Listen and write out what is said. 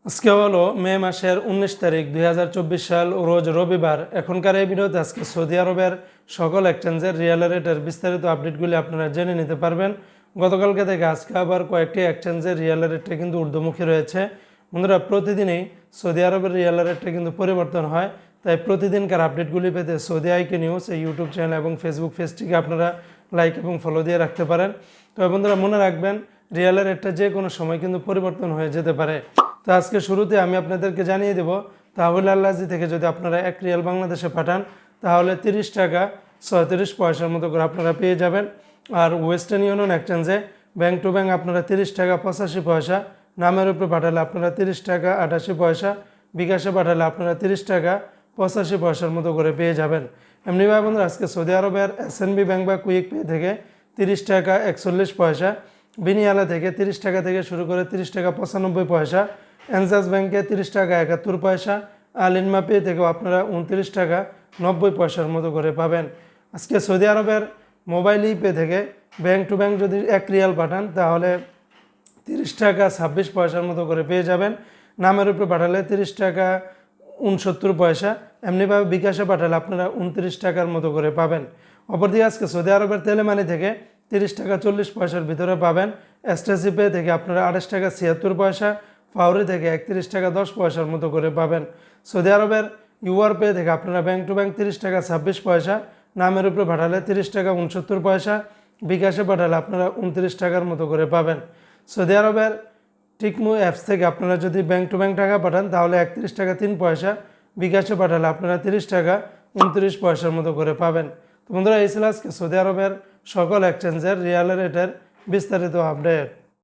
আজকে হলো মে মাসের 19 তারিখ 2024 সাল রোজ রবিবার। এখনকার এই ভিডিওতে আজকে সৌদি আরবের সকল এক্সচেঞ্জের রিয়েল রেটের বিস্তারিত আপডেটগুলি আপনারা জেনে নিতে পারবেন। গতকালকে থেকে আজকে আবার কয়েকটি এক্সচেঞ্জের রিয়েল রেটটা কিন্তু ঊর্ধ্বমুখী রয়েছে। বন্ধুরা, প্রতিদিনই সৌদি আরবের রিয়েল রেটটা কিন্তু পরিবর্তন হয়, তাই প্রতিদিনকার আপডেটগুলি পেতে সৌদি আইকে নিউজ এই ইউটিউব চ্যানেল এবং ফেসবুক পেজটিকে আপনারা লাইক এবং ফলো দিয়ে রাখতে পারেন। তবে বন্ধুরা, মনে রাখবেন রিয়েল রেটটা যে কোনো সময় কিন্তু পরিবর্তন হয়ে যেতে পারে। তো আজকে শুরুতে আমি আপনাদেরকে জানিয়ে দেব তাহলে আল্লাহজি থেকে যদি আপনারা 1 রিয়াল বাংলাদেশে পাঠান তাহলে 30 টাকা 36 পয়সার মতো করে আপনারা পেয়ে যাবেন। আর ওয়েস্টার্ন ইউনিয়ন এক্সচেঞ্জে ব্যাংক টু ব্যাংক আপনারা 30 টাকা 85 পয়সা, নামের উপরে পাঠালে আপনারা 30 টাকা 88 পয়সা, বিকাশে পাঠালে আপনারা 30 টাকা 85 পয়সার মতো করে পেয়ে যাবেন। এমনিভাবে বন্ধুরা, আজকে সৌদি আরবের SNB ব্যাংক বা কুইক পে থেকে 30 টাকা 41 পয়সা, বিনিয়ালা থেকে 30 টাকা থেকে শুরু করে 30 টাকা 95 পয়সা, এনজাস ব্যাংকে 30 টাকা 71 পয়সা, আলিনমা পে থেকেও আপনারা 29 টাকা 90 পয়সার মতো করে পাবেন। আজকে সৌদি আরবের মোবাইল পে থেকে ব্যাংক টু ব্যাংক যদি 1 রিয়াল পাঠান তাহলে 30 টাকা 26 পয়সার মতো করে পেয়ে যাবেন। নামের উপরে পাঠালে 30 টাকা 69 পয়সা, এমনিভাবে বিকাশে পাঠালে আপনারা 29 টাকার মতো করে পাবেন। অপরদিকে আজকে সৌদি আরবের তেলেমানি থেকে 30 টাকা 40 পয়সার ভিতরে পাবেন। এসটিসি পে থেকে আপনারা 28 টাকা 76 পয়সা, ফাউরি থেকে 31 টাকা 10 পয়সার মতো করে পাবেন। সৌদি আরবের ইউআর পে থেকে আপনারা ব্যাংক টু ব্যাংক 30 টাকা 26 পয়সা, নামের উপরে পাঠালে 30 টাকা 69 পয়সা, বিকাশে পাঠালে আপনারা 29 টাকার মতো করে পাবেন। সৌদি আরবের টিকমু অ্যাপস থেকে আপনারা যদি ব্যাংক টু ব্যাংক টাকা পাঠান তাহলে 31 টাকা 3 পয়সা, বিকাশে পাঠালে আপনারা 30 টাকা 29 পয়সার মতো করে পাবেন। তো বন্ধুরা, এই ছিল আজকে সৌদি আরবের সকল এক্সচেঞ্জের রিয়াল রেটের বিস্তারিত আপডেট।